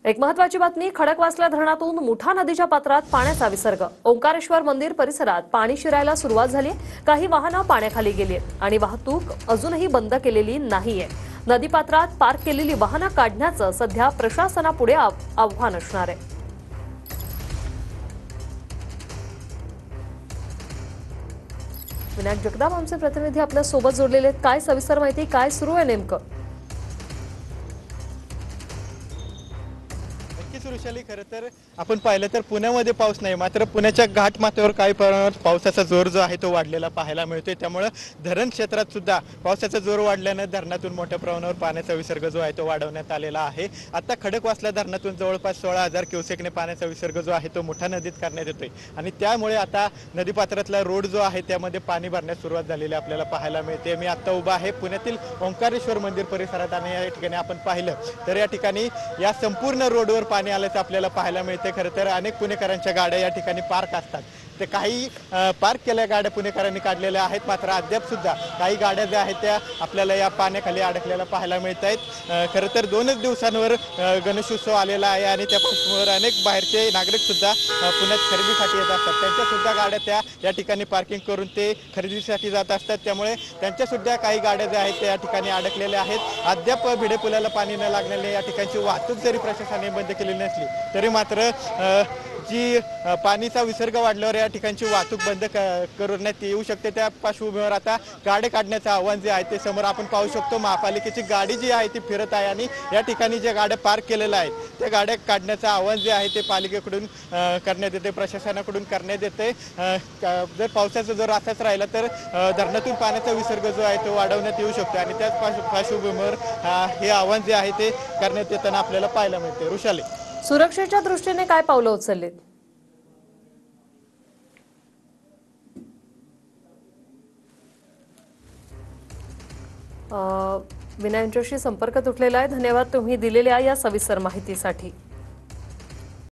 एक महत्वाची बातमी, खडकवासला धरणातून मुठा नदीच्या पात्रात पाण्याचा विसर्ग। ओंकारेश्वर मंदिर परिसरात पाणी शिरायला सुरुवात झाली। काही वाहनं पाण्याखाली गेली आणि वाहतूक अजूनही बंद केलेली नाहीये। नदीपात्रात पार्क केलेली वाहनं काढण्याचं सध्या प्रशासनापुढे आव्हान असणार आहे। विनायक जगताप आमचे प्रतिनिधी आपल्या सोबत जोडलेले आहेत। काय सविस्तर माहिती, काय सुरू आहे नेमकं? वृषाली, खरं तर आपण पाहिलं तर पुण्यामध्ये पाऊस नाही, मात्र पुण्याच्या घाटमाथ्यावर काही प्रमाणात पावसाचा जोर जो आहे तो वाढलेला पाहायला मिळतोय। त्यामुळे धरण क्षेत्रात सुद्धा पावसाचा जोर वाढल्याने धरणातून मोठ्या प्रमाणावर पाण्याचा विसर्ग जो आहे तो वाढवण्यात आलेला आहे। आता खडकवासला धरणातून जवळपास 16,000 क्युसेकने पाण्याचा विसर्ग जो आहे तो मुठा नदीत करण्यात येतोय आणि त्यामुळे आता नदीपात्रातला रोड जो आहे त्यामध्ये पाणी भरण्यास सुरुवात झालेली आपल्याला पाहायला मिळते। मी आता उभा आहे पुण्यातील ओंकारेश्वर मंदिर परिसरात आणि या ठिकाणी आपण पाहिलं तर या ठिकाणी या संपूर्ण रोडवर पाणी आल्याचं आपल्याला पाहायला मिळते। खरं तर अनेक पुणेकरांच्या गाड्या या ठिकाणी पार्क असतात, ते काही पार्क केलेल्या गाड्या पुणेकरांनी काढलेल्या आहेत, मात्र अद्याप सुद्धा काही गाड्या ज्या आहेत त्या आपल्याला या पाण्याखाली अडकलेल्या पाहायला मिळत आहेत। खरं तर 2च दिवसांवर गणेशोत्सव आलेला आहे आणि त्या पार्श्वभूमीवर अनेक बाहेरचे नागरिक सुद्धा पुण्यात खरेदीसाठी येत असतात। त्यांच्या सुद्धा गाड्या त्या या ठिकाणी पार्किंग करून ते खरेदीसाठी जात असतात, त्यामुळे त्यांच्या सुद्धा काही गाड्या ज्या आहेत त्या या ठिकाणी अडकलेल्या आहेत। अद्याप भिडे पुलाला पाणी न लागण्याने या ठिकाणची वाहतूक जरी प्रशासनाने बंद केलेली नसली तरी मात्र जी पाणीचा विसर्ग वाढल्यावर या ठिकाणची वाहतूक बंद करण्यात येऊ शकते। त्या पार्श्वभूमीवर आता गाड्या काढण्याचं आव्हान जे आहे ते समोर आपण पाहू शकतो। महापालिकेची गाडी जी आहे ती फिरत आहे आणि या ठिकाणी ज्या गाड्या पार्क केलेल्या आहेत त्या गाड्या काढण्याचं आव्हान जे आहे ते पालिकेकडून करण्यात येते, प्रशासनाकडून करण्यात येते। जर पावसाचा जर असाच राहिला तर धरणातून पाण्याचा विसर्ग जो आहे तो वाढवण्यात येऊ शकतो आणि त्याच पार्श्वभूमीवर हे आव्हान जे आहे ते करण्यात येताना आपल्याला पाहायला मिळते। वृषाली, सुरक्षेच्या दृष्टीने काय पावलं उचललीत? विनय यांच्याशी संपर्क तुटलेला आहे। धन्यवाद तुम्ही दिलेल्या या सविस्तर माहितीसाठी।